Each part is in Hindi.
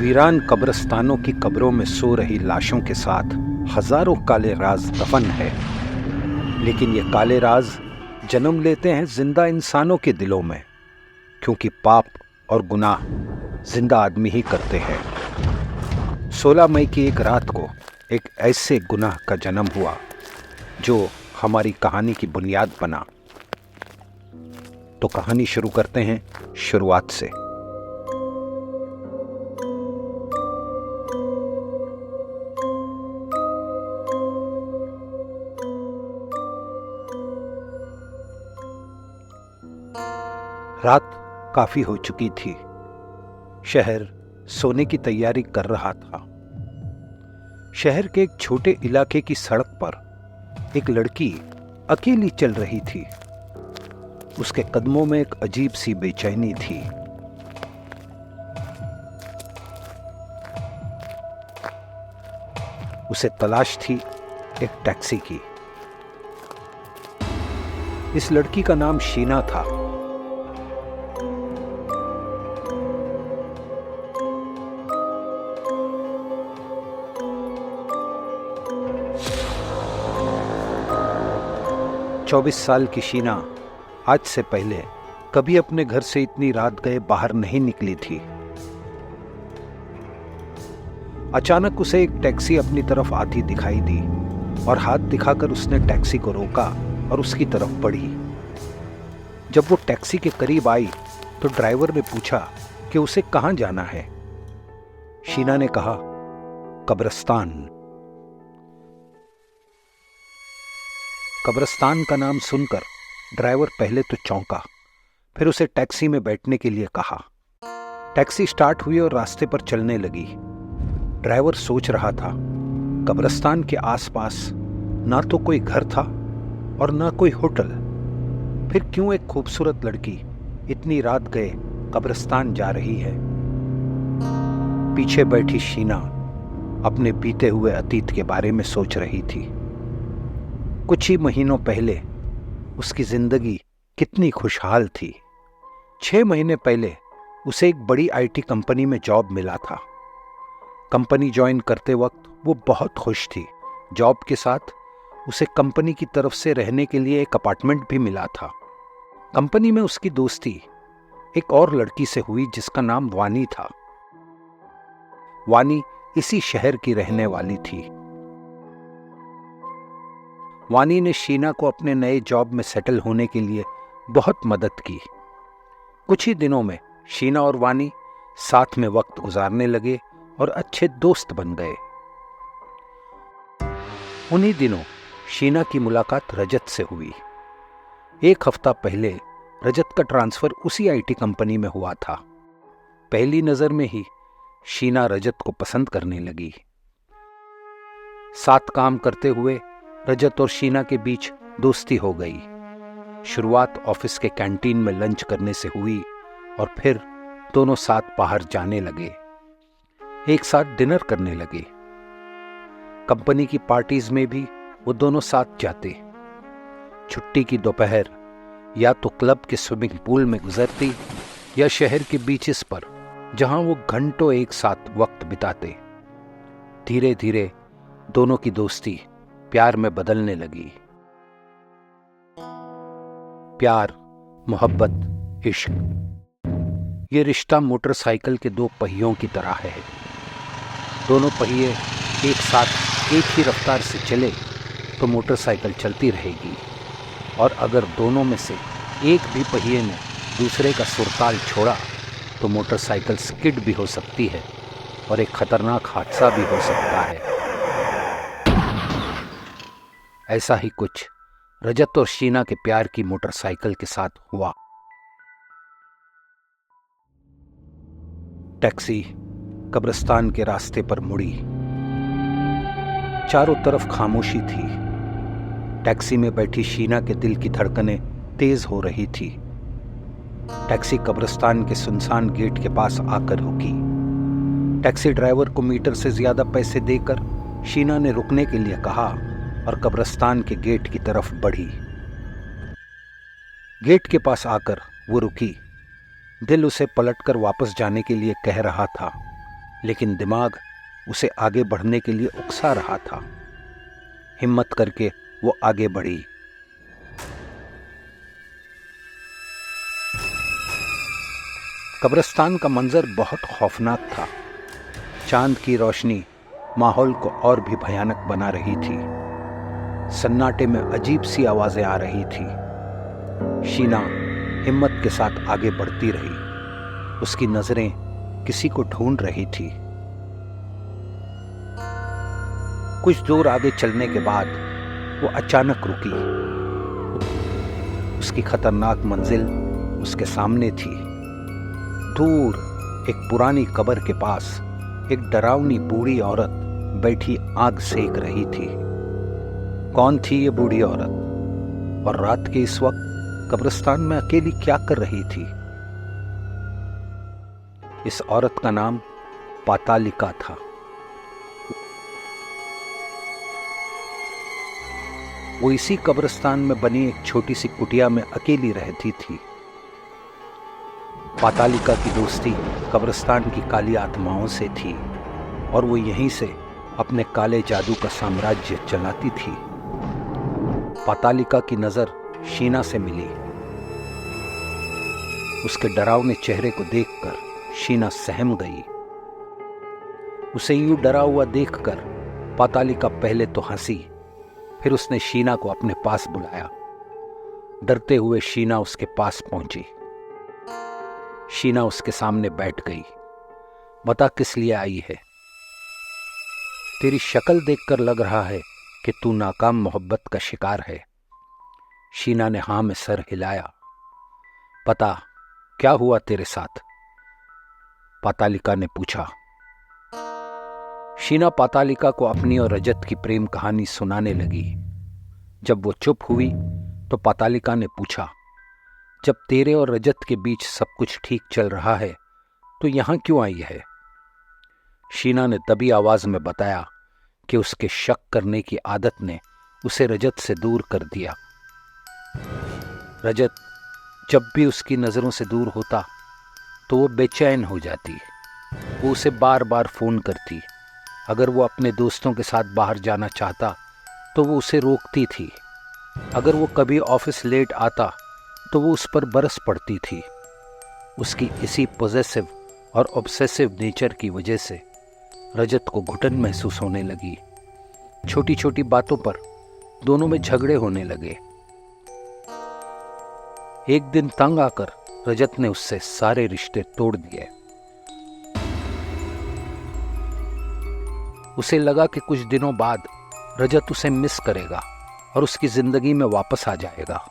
वीरान कब्रिस्तानों की कब्रों में सो रही लाशों के साथ हजारों काले राज दफन है, लेकिन ये काले राज जन्म लेते हैं जिंदा इंसानों के दिलों में, क्योंकि पाप और गुनाह जिंदा आदमी ही करते हैं। 16 मई की एक रात को एक ऐसे गुनाह का जन्म हुआ जो हमारी कहानी की बुनियाद बना। तो कहानी शुरू करते हैं शुरुआत से। रात काफी हो चुकी थी। शहर सोने की तैयारी कर रहा था। शहर के एक छोटे इलाके की सड़क पर एक लड़की अकेली चल रही थी। उसके कदमों में एक अजीब सी बेचैनी थी। उसे तलाश थी एक टैक्सी की। इस लड़की का नाम शीना था। चौबीस साल की शीना आज से पहले कभी अपने घर से इतनी रात गए बाहर नहीं निकली थी। अचानक उसे एक टैक्सी अपनी तरफ आती दिखाई दी और हाथ दिखाकर उसने टैक्सी को रोका और उसकी तरफ बढ़ी। जब वो टैक्सी के करीब आई तो ड्राइवर ने पूछा कि उसे कहां जाना है। शीना ने कहा, कब्रिस्तान। कब्रिस्तान का नाम सुनकर ड्राइवर पहले तो चौंका, फिर उसे टैक्सी में बैठने के लिए कहा। टैक्सी स्टार्ट हुई और रास्ते पर चलने लगी। ड्राइवर सोच रहा था, कब्रिस्तान के आसपास ना तो कोई घर था और ना कोई होटल, फिर क्यों एक खूबसूरत लड़की इतनी रात गए कब्रिस्तान जा रही है। पीछे बैठी शीना अपने बीते हुए अतीत के बारे में सोच रही थी। कुछ ही महीनों पहले उसकी जिंदगी कितनी खुशहाल थी। 6 महीने पहले उसे एक बड़ी आईटी कंपनी में जॉब मिला था। कंपनी ज्वाइन करते वक्त वो बहुत खुश थी। जॉब के साथ उसे कंपनी की तरफ से रहने के लिए एक अपार्टमेंट भी मिला था। कंपनी में उसकी दोस्ती एक और लड़की से हुई जिसका नाम वानी था। वानी इसी शहर की रहने वाली थी। वानी ने शीना को अपने नए जॉब में सेटल होने के लिए बहुत मदद की। कुछ ही दिनों में शीना और वानी साथ में वक्त गुजारने लगे और अच्छे दोस्त बन गए। उन्हीं दिनों शीना की मुलाकात रजत से हुई। एक हफ्ता पहले रजत का ट्रांसफर उसी आईटी कंपनी में हुआ था। पहली नजर में ही शीना रजत को पसंद करने लगी। साथ काम करते हुए रजत और शीना के बीच दोस्ती हो गई। शुरुआत ऑफिस के कैंटीन में लंच करने से हुई और फिर दोनों साथ बाहर जाने लगे, एक साथ डिनर करने लगे। कंपनी की पार्टीज में भी वो दोनों साथ जाते। छुट्टी की दोपहर या तो क्लब के स्विमिंग पूल में गुजरती या शहर के बीचेस पर, जहां वो घंटों एक साथ वक्त बिताते। धीरे धीरे दोनों की दोस्ती प्यार में बदलने लगी। प्यार, मोहब्बत, इश्क, ये रिश्ता मोटरसाइकिल के 2 पहियों की तरह है। दोनों पहिए एक साथ एक ही रफ्तार से चले तो मोटरसाइकिल चलती रहेगी, और अगर दोनों में से एक भी पहिए ने दूसरे का सुरताल छोड़ा तो मोटरसाइकिल स्किड भी हो सकती है और एक खतरनाक हादसा भी हो सकता है। ऐसा ही कुछ रजत और शीना के प्यार की मोटरसाइकिल के साथ हुआ। टैक्सी कब्रिस्तान के रास्ते पर मुड़ी। चारों तरफ खामोशी थी। टैक्सी में बैठी शीना के दिल की धड़कनें तेज हो रही थी। टैक्सी कब्रिस्तान के सुनसान गेट के पास आकर रुकी। टैक्सी ड्राइवर को मीटर से ज्यादा पैसे देकर शीना ने रुकने के लिए कहा और कब्रिस्तान के गेट की तरफ बढ़ी। गेट के पास आकर वो रुकी। दिल उसे पलटकर वापस जाने के लिए कह रहा था, लेकिन दिमाग उसे आगे बढ़ने के लिए उकसा रहा था। हिम्मत करके वो आगे बढ़ी। कब्रिस्तान का मंजर बहुत खौफनाक था। चांद की रोशनी माहौल को और भी भयानक बना रही थी। सन्नाटे में अजीब सी आवाजें आ रही थी। शीना हिम्मत के साथ आगे बढ़ती रही। उसकी नजरें किसी को ढूंढ रही थी। कुछ दूर आगे चलने के बाद वो अचानक रुकी। उसकी खतरनाक मंजिल उसके सामने थी। दूर एक पुरानी कब्र के पास एक डरावनी बूढ़ी औरत बैठी आग सेक रही थी। कौन थी ये बूढ़ी औरत, और रात के इस वक्त कब्रिस्तान में अकेली क्या कर रही थी? इस औरत का नाम पातालिका था। वो इसी कब्रिस्तान में बनी एक छोटी सी कुटिया में अकेली रहती थी। पातालिका की दोस्ती कब्रिस्तान की काली आत्माओं से थी और वो यहीं से अपने काले जादू का साम्राज्य चलाती थी। पातालिका की नजर शीना से मिली। उसके डरावने चेहरे को देखकर शीना सहम गई। उसे यूं डरा हुआ देखकर पातालिका पहले तो हंसी, फिर उसने शीना को अपने पास बुलाया। डरते हुए शीना उसके पास पहुंची। शीना उसके सामने बैठ गई। बता किस लिए आई है? तेरी शक्ल देखकर लग रहा है कि तू नाकाम मोहब्बत का शिकार है। शीना ने हां में सर हिलाया। पता क्या हुआ तेरे साथ? पातालिका ने पूछा। शीना पातालिका को अपनी और रजत की प्रेम कहानी सुनाने लगी। जब वो चुप हुई तो पातालिका ने पूछा, जब तेरे और रजत के बीच सब कुछ ठीक चल रहा है तो यहां क्यों आई है? शीना ने दबी आवाज में बताया कि उसके शक करने की आदत ने उसे रजत से दूर कर दिया। रजत जब भी उसकी नजरों से दूर होता तो वो बेचैन हो जाती। वो उसे बार बार फोन करती। अगर वो अपने दोस्तों के साथ बाहर जाना चाहता तो वो उसे रोकती थी। अगर वो कभी ऑफिस लेट आता तो वो उस पर बरस पड़ती थी। उसकी इसी पॉजेसिव और ऑब्सेसिव नेचर की वजह से रजत को घुटन महसूस होने लगी। छोटी छोटी बातों पर दोनों में झगड़े होने लगे। एक दिन तंग आकर रजत ने उससे सारे रिश्ते तोड़ दिए। उसे लगा कि कुछ दिनों बाद रजत उसे मिस करेगा और उसकी जिंदगी में वापस आ जाएगा,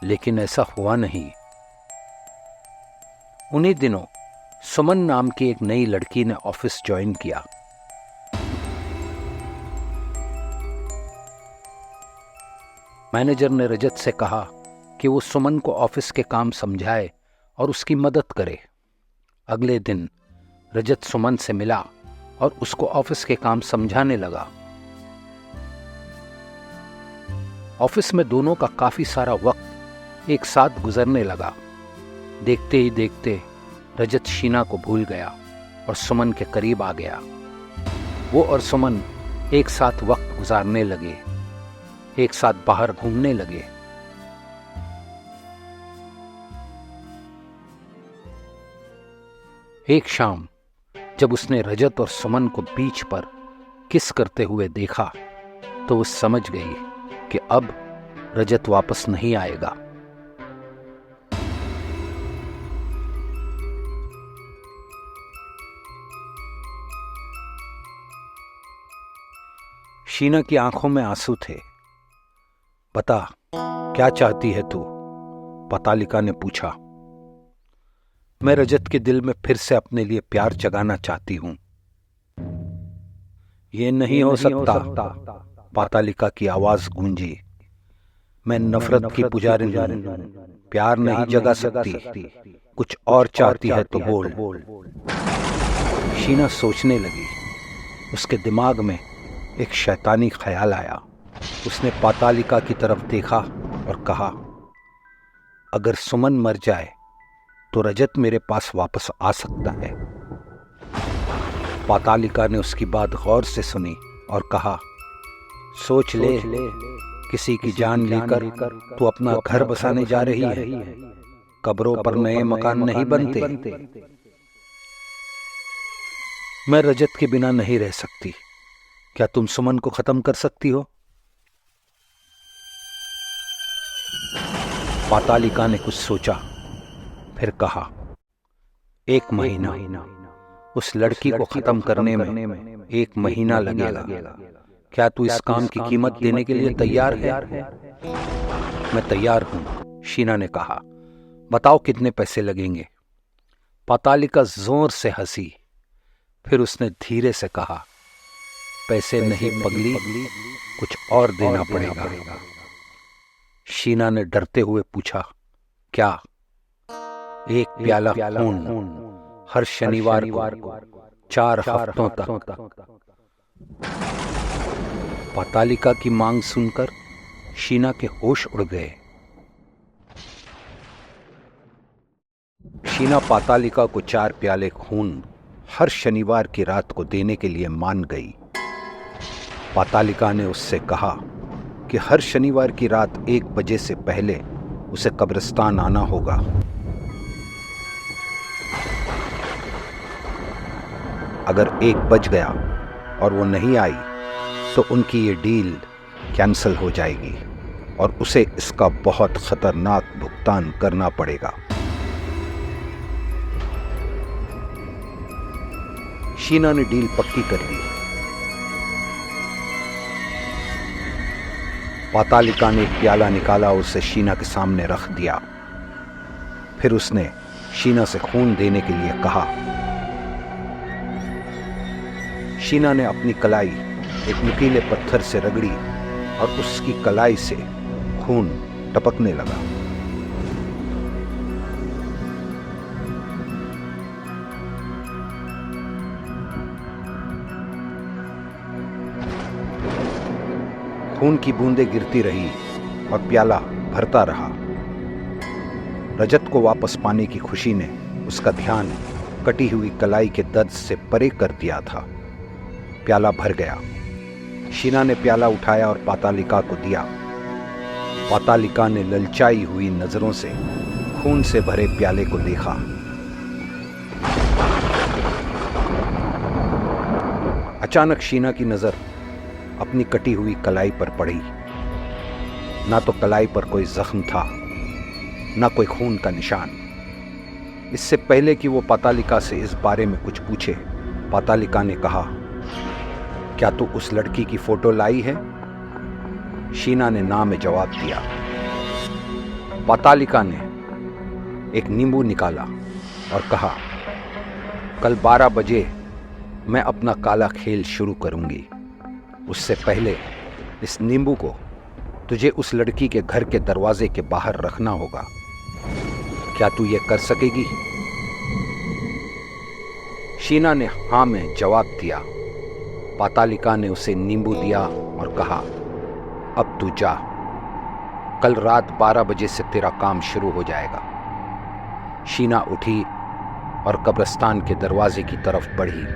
लेकिन ऐसा हुआ नहीं। उन्हीं दिनों सुमन नाम की एक नई लड़की ने ऑफिस ज्वाइन किया। मैनेजर ने रजत से कहा कि वो सुमन को ऑफिस के काम समझाए और उसकी मदद करे। अगले दिन रजत सुमन से मिला और उसको ऑफिस के काम समझाने लगा। ऑफिस में दोनों का काफी सारा वक्त एक साथ गुजरने लगा। देखते ही देखते रजत शीना को भूल गया और सुमन के करीब आ गया। वो और सुमन एक साथ वक्त गुजारने लगे, एक साथ बाहर घूमने लगे। एक शाम जब उसने रजत और सुमन को बीच पर किस करते हुए देखा तो वो समझ गई कि अब रजत वापस नहीं आएगा। शीना की आंखों में आंसू थे। बता क्या चाहती है तू? पातालिका ने पूछा। मैं रजत के दिल में फिर से अपने लिए प्यार जगाना चाहती हूं। ये नहीं हो सकता, पातालिका की आवाज गूंजी। मैं नफरत की पुजारी हूं, प्यार नहीं जगा सकती। कुछ और चाहती है तो बोल। शीना सोचने लगी। उसके दिमाग में एक शैतानी ख्याल आया। उसने पातालिका की तरफ देखा और कहा, अगर सुमन मर जाए तो रजत मेरे पास वापस आ सकता है। पातालिका ने उसकी बात गौर से सुनी और कहा, सोच ले, किसी की जान लेकर तू अपना घर बसाने जा रही है। कब्रों पर नए मकान नहीं बनते। मैं रजत के बिना नहीं रह सकती। क्या तुम सुमन को खत्म कर सकती हो? पातालिका ने कुछ सोचा, फिर कहा, 1 महीना। उस लड़की को खत्म करने में 1 महीना लगेगा। क्या तू इस काम की कीमत देने के लिए तैयार है? मैं तैयार हूं, शीना ने कहा। बताओ कितने पैसे लगेंगे? पातालिका जोर से हंसी, फिर उसने धीरे से कहा, पैसे नहीं पगली, कुछ और देना पड़ेगा। शीना ने डरते हुए पूछा, क्या? 1 प्याला खून हर शनिवार को 4 हफ्तों तक। पातालिका की मांग सुनकर शीना के होश उड़ गए। शीना पातालिका को 4 प्याले खून हर शनिवार की रात को देने के लिए मान गई। पातालिका ने उससे कहा कि हर शनिवार की रात 1 बजे से पहले उसे कब्रिस्तान आना होगा। अगर 1 बज गया और वो नहीं आई तो उनकी ये डील कैंसिल हो जाएगी और उसे इसका बहुत खतरनाक भुगतान करना पड़ेगा। शीना ने डील पक्की कर दी। पातालिका ने 1 प्याला निकाला और उसे शीना के सामने रख दिया। फिर उसने शीना से खून देने के लिए कहा। शीना ने अपनी कलाई एक नुकीले पत्थर से रगड़ी और उसकी कलाई से खून टपकने लगा। खून की बूंदें गिरती रही और प्याला भरता रहा। रजत को वापस पाने की खुशी ने उसका ध्यान कटी हुई कलाई के दर्द से परे कर दिया था। प्याला भर गया। शीना ने प्याला उठाया और पातालिका को दिया। पातालिका ने ललचाई हुई नजरों से खून से भरे प्याले को देखा। अचानक शीना की नजर अपनी कटी हुई कलाई पर पड़ी। ना तो कलाई पर कोई जख्म था, ना कोई खून का निशान। इससे पहले कि वो पातालिका से इस बारे में कुछ पूछे, पातालिका ने कहा, क्या तू उस लड़की की फोटो लाई है? शीना ने ना में जवाब दिया। पातालिका ने एक नींबू निकाला और कहा, कल 12 बजे मैं अपना काला खेल शुरू करूंगी। उससे पहले इस नींबू को तुझे उस लड़की के घर के दरवाजे के बाहर रखना होगा। क्या तू ये कर सकेगी? शीना ने हाँ में जवाब दिया। पातालिका ने उसे नींबू दिया और कहा, अब तू जा। कल रात 12 बजे से तेरा काम शुरू हो जाएगा। शीना उठी और कब्रिस्तान के दरवाजे की तरफ बढ़ी।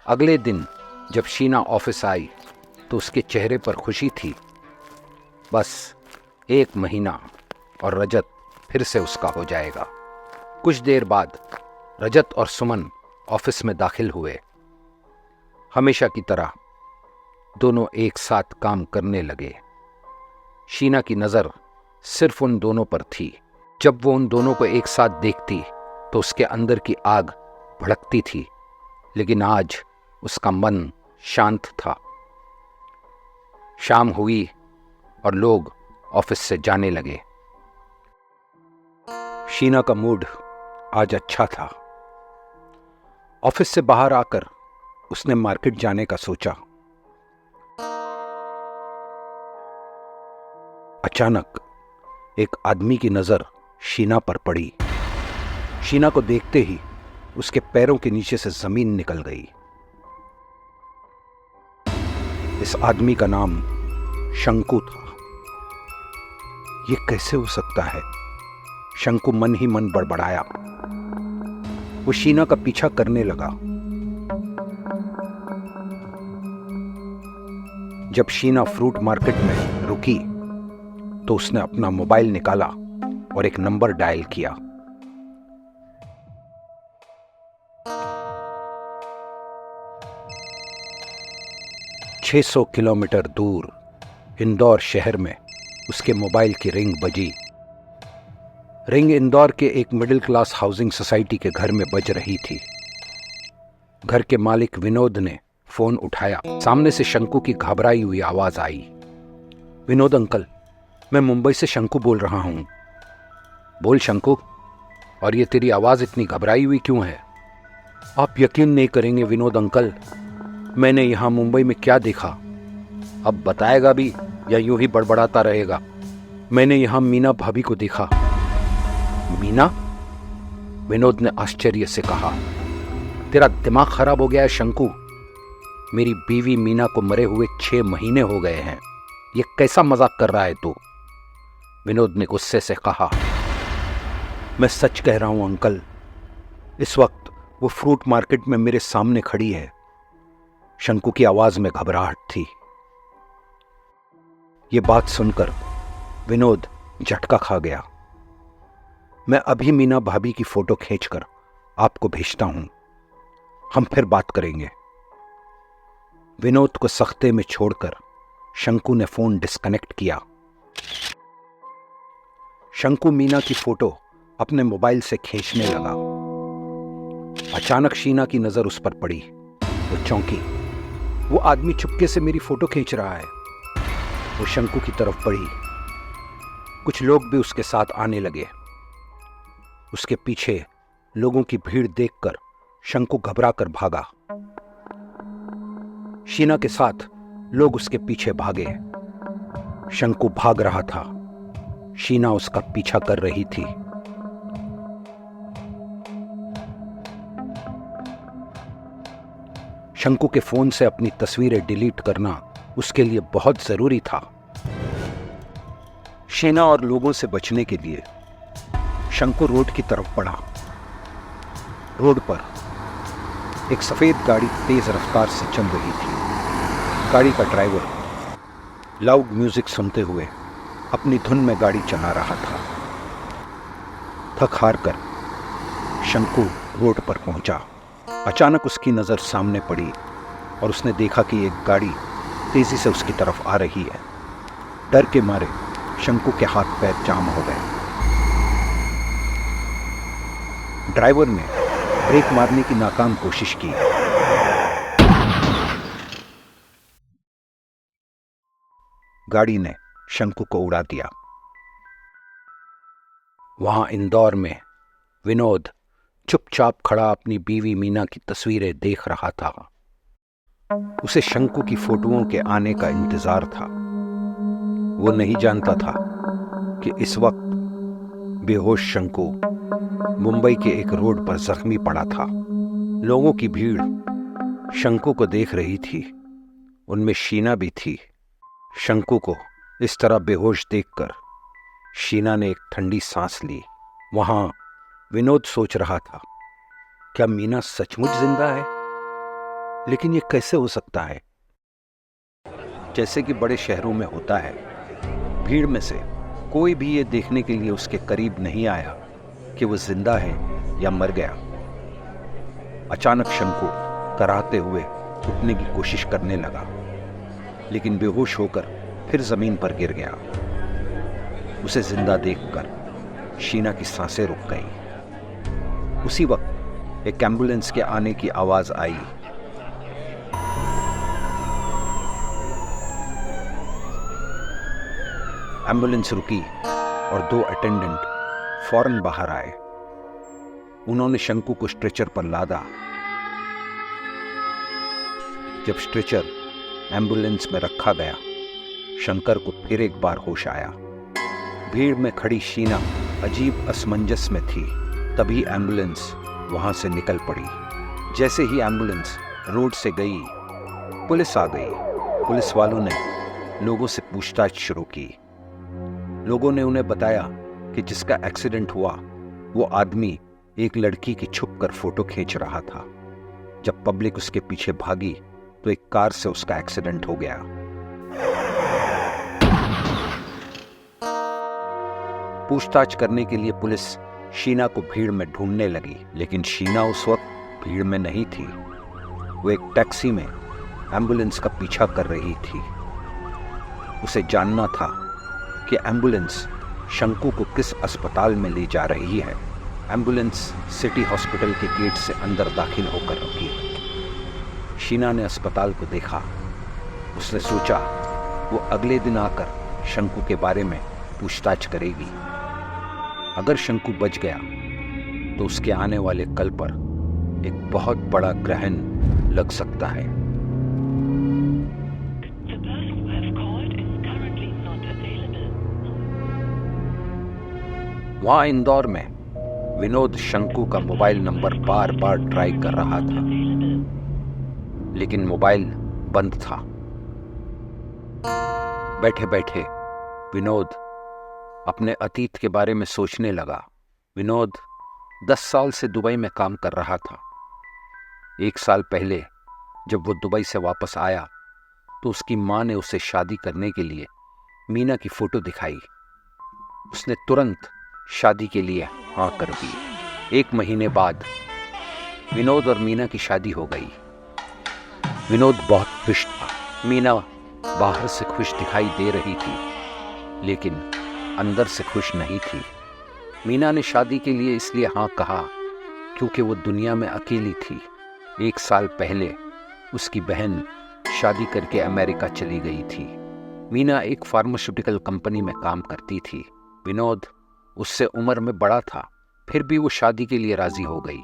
अगले दिन जब शीना ऑफिस आई तो उसके चेहरे पर खुशी थी। बस 1 महीना और रजत फिर से उसका हो जाएगा। कुछ देर बाद रजत और सुमन ऑफिस में दाखिल हुए। हमेशा की तरह दोनों एक साथ काम करने लगे। शीना की नज़र सिर्फ उन दोनों पर थी। जब वो उन दोनों को एक साथ देखती तो उसके अंदर की आग भड़कती थी, लेकिन आज उसका मन शांत था। शाम हुई और लोग ऑफिस से जाने लगे। शीना का मूड आज अच्छा था। ऑफिस से बाहर आकर उसने मार्केट जाने का सोचा। अचानक एक आदमी की नजर शीना पर पड़ी। शीना को देखते ही उसके पैरों के नीचे से जमीन निकल गई। इस आदमी का नाम शंकु था। ये कैसे हो सकता है? शंकु मन ही मन बड़बड़ाया। वो शीना का पीछा करने लगा। जब शीना फ्रूट मार्केट में रुकी तो उसने अपना मोबाइल निकाला और एक नंबर डायल किया। "600 किलोमीटर दूर इंदौर शहर में उसके मोबाइल की रिंग बजी। रिंग इंदौर के एक मिडिल क्लास हाउसिंग सोसाइटी के घर में बज रही थी। घर के मालिक विनोद ने फोन उठाया। सामने से शंकु की घबराई हुई आवाज आई। "विनोद अंकल, मैं मुंबई से शंकु बोल रहा हूं।" "बोल शंकु, और ये तेरी आवाज इतनी घबराई हुई क्यों है?" "आप यकीन नहीं करेंगे विनोद अंकल, मैंने यहां मुंबई में क्या देखा। अब बताएगा भी या यूं ही बड़बड़ाता रहेगा?" "मैंने यहां मीना भाभी को देखा।" "मीना?" विनोद ने आश्चर्य से कहा। "तेरा दिमाग खराब हो गया है शंकु। मेरी बीवी मीना को मरे हुए 6 महीने हो गए हैं। ये कैसा मजाक कर रहा है तू?" विनोद ने गुस्से से कहा। "मैं सच कह रहा हूं अंकल, इस वक्त वो फ्रूट मार्केट में मेरे सामने खड़ी है।" शंकु की आवाज में घबराहट थी। ये बात सुनकर विनोद झटका खा गया। "मैं अभी मीना भाभी की फोटो खींचकर आपको भेजता हूं, हम फिर बात करेंगे।" विनोद को सख्ते में छोड़कर शंकु ने फोन डिस्कनेक्ट किया। शंकु मीना की फोटो अपने मोबाइल से खींचने लगा। अचानक शीना की नजर उस पर पड़ी। वो चौंकी। वो आदमी चुपके से मेरी फोटो खींच रहा है। वो शंकु की तरफ बढ़ी। कुछ लोग भी उसके साथ आने लगे। उसके पीछे लोगों की भीड़ देखकर शंकु घबरा कर भागा। शीना के साथ लोग उसके पीछे भागे। शंकु भाग रहा था, शीना उसका पीछा कर रही थी। शंकु के फोन से अपनी तस्वीरें डिलीट करना उसके लिए बहुत जरूरी था। शीना और लोगों से बचने के लिए शंकु रोड की तरफ बढ़ा। रोड पर एक सफेद गाड़ी तेज रफ्तार से चल रही थी। गाड़ी का ड्राइवर लाउड म्यूजिक सुनते हुए अपनी धुन में गाड़ी चला रहा था। थक हार कर शंकु रोड पर पहुंचा। अचानक उसकी नजर सामने पड़ी और उसने देखा कि एक गाड़ी तेजी से उसकी तरफ आ रही है। डर के मारे शंकु के हाथ पैर जाम हो गए। ड्राइवर ने ब्रेक मारने की नाकाम कोशिश की। गाड़ी ने शंकु को उड़ा दिया। वहां इंदौर में विनोद चुपचाप खड़ा अपनी बीवी मीना की तस्वीरें देख रहा था। उसे शंकु की फोटोओं के आने का इंतजार था। वो नहीं जानता था कि इस वक्त बेहोश शंकु मुंबई के एक रोड पर जख्मी पड़ा था। लोगों की भीड़ शंकु को देख रही थी। उनमें शीना भी थी। शंकु को इस तरह बेहोश देखकर शीना ने एक ठंडी सांस ली। वहां विनोद सोच रहा था, क्या मीना सचमुच जिंदा है? लेकिन ये कैसे हो सकता है? जैसे कि बड़े शहरों में होता है, भीड़ में से कोई भी ये देखने के लिए उसके करीब नहीं आया कि वो जिंदा है या मर गया। अचानक शंकु कराहते हुए उठने की कोशिश करने लगा, लेकिन बेहोश होकर फिर जमीन पर गिर गया। उसे जिंदा देखकर शीना की सांसें रुक गई। उसी वक्त एक एम्बुलेंस के आने की आवाज आई। एम्बुलेंस रुकी और 2 अटेंडेंट फौरन बाहर आए। उन्होंने शंकु को स्ट्रेचर पर लादा। जब स्ट्रेचर एम्बुलेंस में रखा गया, शंकर को फिर एक बार होश आया। भीड़ में खड़ी शीना अजीब असमंजस में थी। तभी एम्बुलेंस वहां से निकल पड़ी। जैसे ही एम्बुलेंस रोड से गई, पुलिस आ गई। पुलिस वालों ने लोगों से पूछताछ शुरू की। लोगों ने उन्हें बताया कि जिसका एक्सीडेंट हुआ वो आदमी एक लड़की की छुपकर फोटो खींच रहा था। जब पब्लिक उसके पीछे भागी तो एक कार से उसका एक्सीडेंट हो गया। पूछताछ करने के लिए पुलिस शीना को भीड़ में ढूंढने लगी, लेकिन शीना उस वक्त भीड़ में नहीं थी। वो एक टैक्सी में एम्बुलेंस का पीछा कर रही थी। उसे जानना था कि एम्बुलेंस शंकु को किस अस्पताल में ले जा रही है। एम्बुलेंस सिटी हॉस्पिटल के गेट से अंदर दाखिल होकर रुकी। शीना ने अस्पताल को देखा। उसने सोचा वो अगले दिन आकर शंकु के बारे में पूछताछ करेगी। अगर शंकु बच गया तो उसके आने वाले कल पर एक बहुत बड़ा ग्रहण लग सकता है। वहां इंदौर में विनोद शंकु का मोबाइल नंबर बार बार ट्राई कर रहा था, लेकिन मोबाइल बंद था। बैठे बैठे विनोद अपने अतीत के बारे में सोचने लगा। विनोद 10 साल से दुबई में काम कर रहा था। 1 साल पहले जब वो दुबई से वापस आया तो उसकी मां ने उसे शादी करने के लिए मीना की फोटो दिखाई। उसने तुरंत शादी के लिए हाँ कर दी। 1 महीने बाद विनोद और मीना की शादी हो गई। विनोद बहुत खुश था। मीना बाहर से खुश दिखाई दे रही थी, लेकिन अंदर से खुश नहीं थी। मीना ने शादी के लिए इसलिए हाँ कहा क्योंकि वो दुनिया में अकेली थी। 1 साल पहले उसकी बहन शादी करके अमेरिका चली गई थी। मीना एक फार्मास्यूटिकल कंपनी में काम करती थी। विनोद उससे उम्र में बड़ा था, फिर भी वो शादी के लिए राजी हो गई।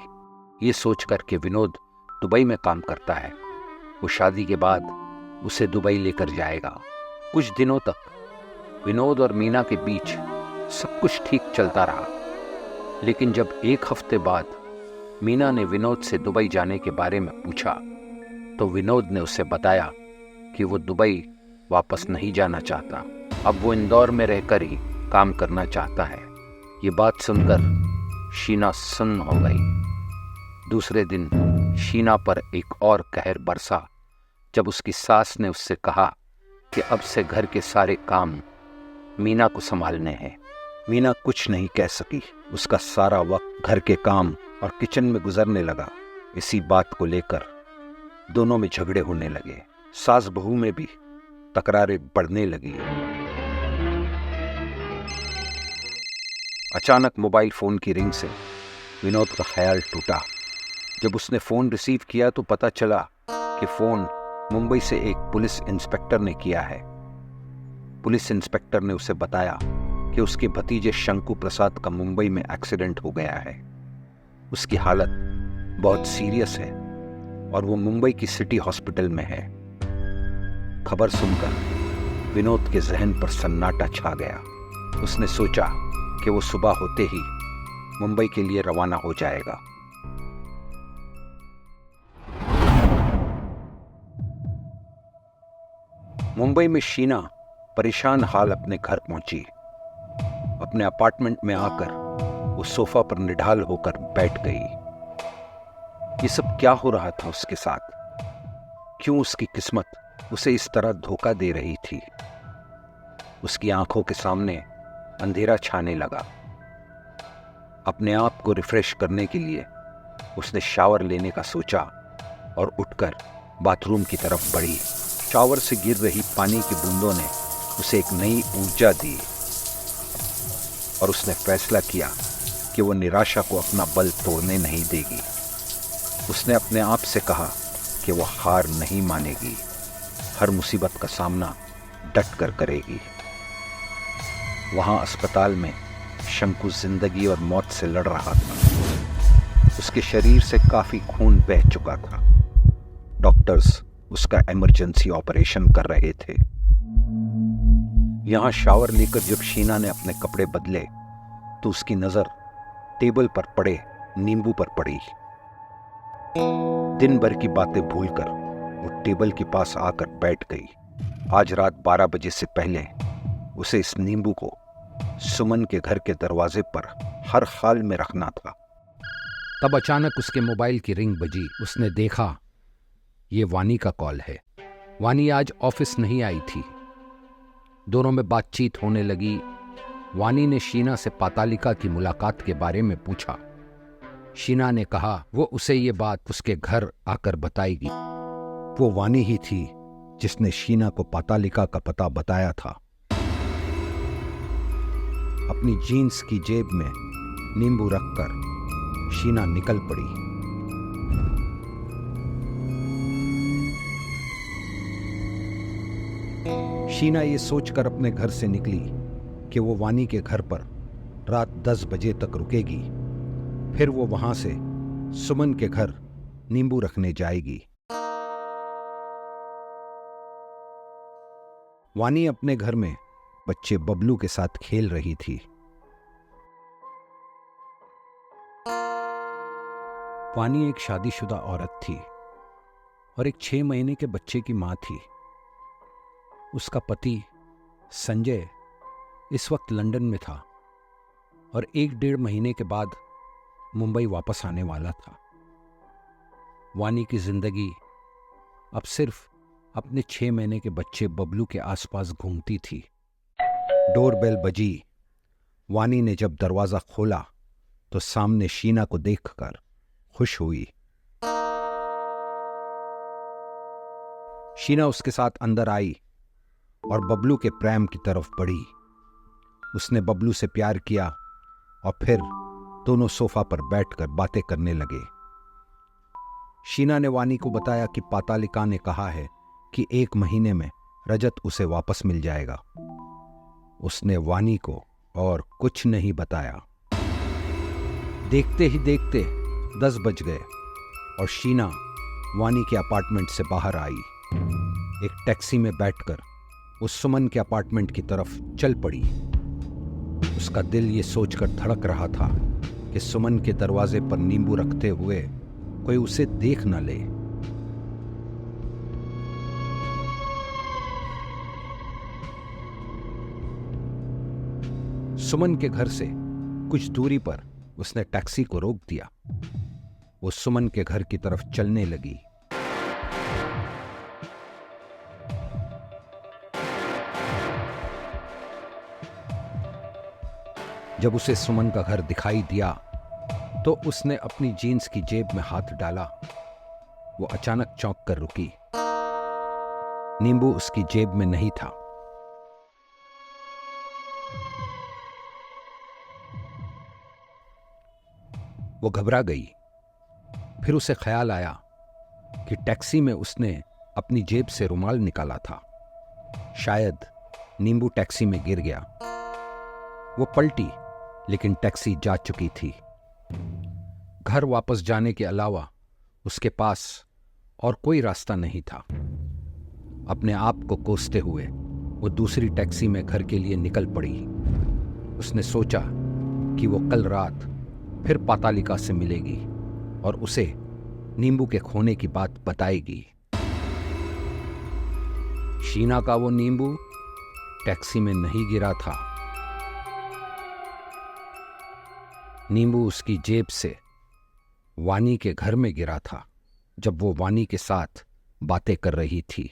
ये सोच कर के विनोद दुबई में काम करता है। वो शादी के बाद उसे दुबई लेकर जाएगा। कुछ दिनों तक विनोद और मीना के बीच सब कुछ ठीक चलता रहा, लेकिन जब 1 हफ्ते बाद मीना ने विनोद से दुबई जाने के बारे में पूछा तो विनोद ने उसे बताया कि वो दुबई वापस नहीं जाना चाहता। अब वो इंदौर में रहकर ही काम करना चाहता है। ये बात सुनकर शीना सुन्न हो गई। दूसरे दिन शीना पर एक और कहर बरसा जब उसकी सास ने उससे कहा कि अब से घर के सारे काम मीना को संभालने हैं। मीना कुछ नहीं कह सकी। उसका सारा वक्त घर के काम और किचन में गुजरने लगा। इसी बात को लेकर दोनों में झगड़े होने लगे। सास बहू में भी तकरारें बढ़ने लगी। अचानक मोबाइल फोन की रिंग से विनोद का ख्याल टूटा। जब उसने फोन रिसीव किया तो पता चला कि फोन मुंबई से एक पुलिस इंस्पेक्टर ने किया है। पुलिस इंस्पेक्टर ने उसे बताया कि उसके भतीजे शंकु प्रसाद का मुंबई में एक्सीडेंट हो गया है। उसकी हालत बहुत सीरियस है और वो मुंबई की सिटी हॉस्पिटल में है। खबर सुनकर विनोद के जहन पर सन्नाटा छा गया। उसने सोचा कि वो सुबह होते ही मुंबई के लिए रवाना हो जाएगा। मुंबई में शीना परेशान हाल अपने घर पहुंची। अपने अपार्टमेंट में आकर वो सोफा पर निढाल होकर बैठ गई। ये सब क्या हो रहा था उसके साथ? क्यों उसकी किस्मत उसे इस तरह धोखा दे रही थी? उसकी आंखों के सामने अंधेरा छाने लगा। अपने आप को रिफ्रेश करने के लिए उसने शावर लेने का सोचा और उठकर बाथरूम की तरफ बढ़ी। शावर से गिर रही पानी की बूंदों ने उसे एक नई ऊर्जा दी और उसने फैसला किया कि वो निराशा को अपना बल तोड़ने नहीं देगी। उसने अपने आप से कहा कि वो हार नहीं मानेगी, हर मुसीबत का सामना डट कर करेगी। वहां अस्पताल में शंकु जिंदगी और मौत से लड़ रहा था। उसके शरीर से काफी खून बह चुका था। डॉक्टर्स उसका इमरजेंसी ऑपरेशन कर रहे थे। यहां शावर लेकर जब शीना ने अपने कपड़े बदले तो उसकी नजर टेबल पर पड़े नींबू पर पड़ी। दिन भर की बातें भूलकर वो टेबल के पास आकर बैठ गई। आज रात 12 बजे से पहले उसे इस नींबू को सुमन के घर के दरवाजे पर हर हाल में रखना था। तब अचानक उसके मोबाइल की रिंग बजी। उसने देखा ये वानी का कॉल है। वानी आज ऑफिस नहीं आई थी। दोनों में बातचीत होने लगी। वानी ने शीना से पातालिका की मुलाकात के बारे में पूछा। शीना ने कहा वो उसे ये बात उसके घर आकर बताएगी। वो वानी ही थी जिसने शीना को पातालिका का पता बताया था। अपनी जीन्स की जेब में नींबू रखकर शीना निकल पड़ी। शीना ये सोचकर अपने घर से निकली कि वो वानी के घर पर रात 10 बजे तक रुकेगी। फिर वो वहां से सुमन के घर नींबू रखने जाएगी। वानी अपने घर में बच्चे बबलू के साथ खेल रही थी। वानी एक शादीशुदा औरत थी और एक 6 महीने के बच्चे की मां थी। उसका पति संजय इस वक्त लंदन में था और 1-1.5 महीने के बाद मुंबई वापस आने वाला था। वानी की जिंदगी अब सिर्फ अपने 6 महीने के बच्चे बबलू के आसपास घूमती थी। डोरबेल बजी। वानी ने जब दरवाजा खोला तो सामने शीना को देखकर खुश हुई। शीना उसके साथ अंदर आई और बबलू के प्रेम की तरफ बढ़ी। उसने बबलू से प्यार किया और फिर दोनों सोफा पर बैठकर बातें करने लगे। शीना ने वानी को बताया कि पातालिका ने कहा है कि 1 महीने में रजत उसे वापस मिल जाएगा। उसने वानी को और कुछ नहीं बताया। देखते ही देखते 10 बज गए और शीना वानी के अपार्टमेंट से बाहर आई। एक टैक्सी में बैठकर वो सुमन के अपार्टमेंट की तरफ चल पड़ी। उसका दिल ये सोचकर धड़क रहा था कि सुमन के दरवाजे पर नींबू रखते हुए कोई उसे देख न ले। सुमन के घर से कुछ दूरी पर उसने टैक्सी को रोक दिया। वो सुमन के घर की तरफ चलने लगी। जब उसे सुमन का घर दिखाई दिया तो उसने अपनी जीन्स की जेब में हाथ डाला। वो अचानक चौंक कर रुकी। नींबू उसकी जेब में नहीं था। वो घबरा गई। फिर उसे ख्याल आया कि टैक्सी में उसने अपनी जेब से रुमाल निकाला था। शायद नींबू टैक्सी में गिर गया। वो पलटी लेकिन टैक्सी जा चुकी थी। घर वापस जाने के अलावा उसके पास और कोई रास्ता नहीं था। अपने आप को कोसते हुए वो दूसरी टैक्सी में घर के लिए निकल पड़ी। उसने सोचा कि वो कल रात फिर पातालिका से मिलेगी और उसे नींबू के खोने की बात बताएगी। शीना का वो नींबू टैक्सी में नहीं गिरा था। नींबू उसकी जेब से वानी के घर में गिरा था जब वो वानी के साथ बातें कर रही थी।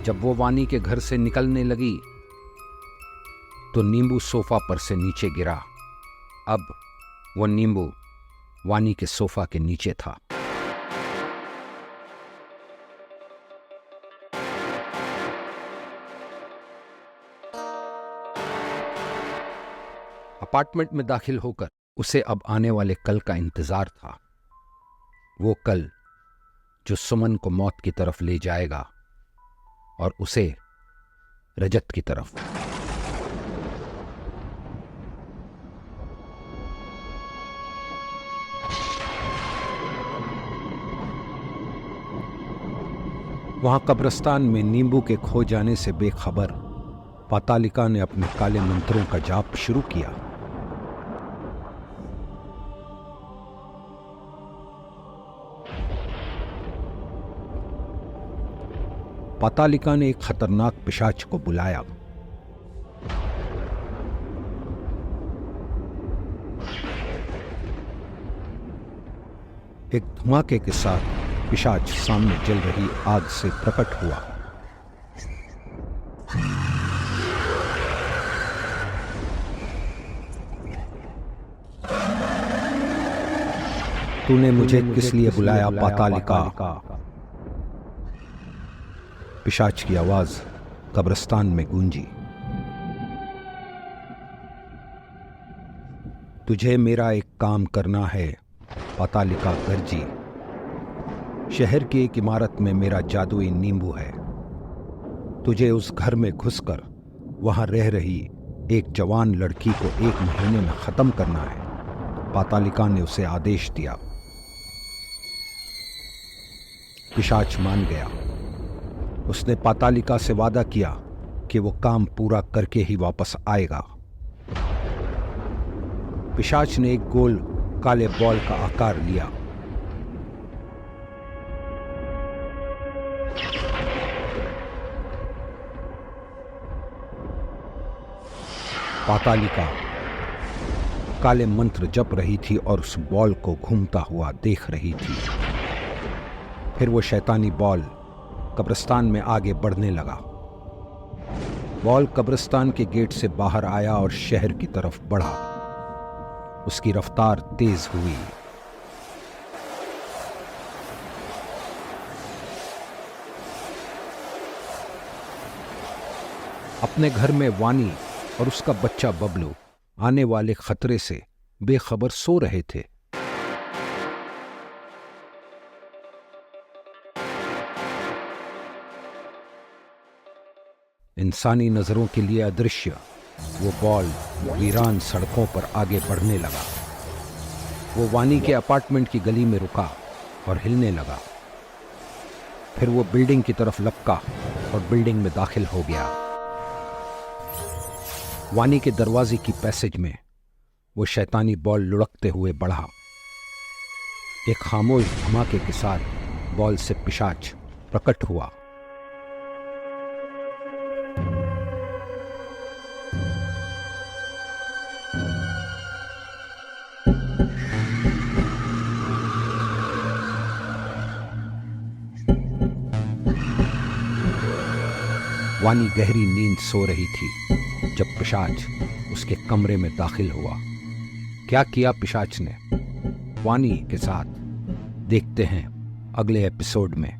जब वो वानी के घर से निकलने लगी तो नींबू सोफा पर से नीचे गिरा। अब वो नींबू वानी के सोफा के नीचे था। अपार्टमेंट में दाखिल होकर उसे अब आने वाले कल का इंतजार था। वो कल जो सुमन को मौत की तरफ ले जाएगा और उसे रजत की तरफ। वहां कब्रिस्तान में नींबू के खो जाने से बेखबर पातालिका ने अपने काले मंत्रों का जाप शुरू किया। पातालिका ने एक खतरनाक पिशाच को बुलाया। एक धमाके के साथ पिशाच सामने जल रही आग से प्रकट हुआ। तूने मुझे किस लिए बुलाया पातालिका? पिशाच की आवाज कब्रिस्तान में गूंजी। तुझे मेरा एक काम करना है, पातालिका गर्जी। शहर की एक इमारत में मेरा जादुई नींबू है। तुझे उस घर में घुसकर वहां रह रही एक जवान लड़की को 1 महीने में खत्म करना है। पातालिका ने उसे आदेश दिया। पिशाच मान गया। उसने पातालिका से वादा किया कि वो काम पूरा करके ही वापस आएगा। पिशाच ने एक गोल काले बॉल का आकार लिया। पातालिका काले मंत्र जप रही थी और उस बॉल को घूमता हुआ देख रही थी। फिर वो शैतानी बॉल कब्रिस्तान में आगे बढ़ने लगा। बॉल कब्रिस्तान के गेट से बाहर आया और शहर की तरफ बढ़ा। उसकी रफ्तार तेज हुई। अपने घर में वानी और उसका बच्चा बबलू आने वाले खतरे से बेखबर सो रहे थे। इंसानी नजरों के लिए अदृश्य वो बॉल वीरान सड़कों पर आगे बढ़ने लगा। वो वानी के अपार्टमेंट की गली में रुका और हिलने लगा। फिर वो बिल्डिंग की तरफ लपका और बिल्डिंग में दाखिल हो गया। वानी के दरवाजे की पैसेज में वो शैतानी बॉल लुढ़कते हुए बढ़ा। एक खामोश धमाके के साथ बॉल से पिशाच प्रकट हुआ। वानी गहरी नींद सो रही थी जब पिशाच उसके कमरे में दाखिल हुआ। क्या किया पिशाच ने वानी के साथ, देखते हैं अगले एपिसोड में।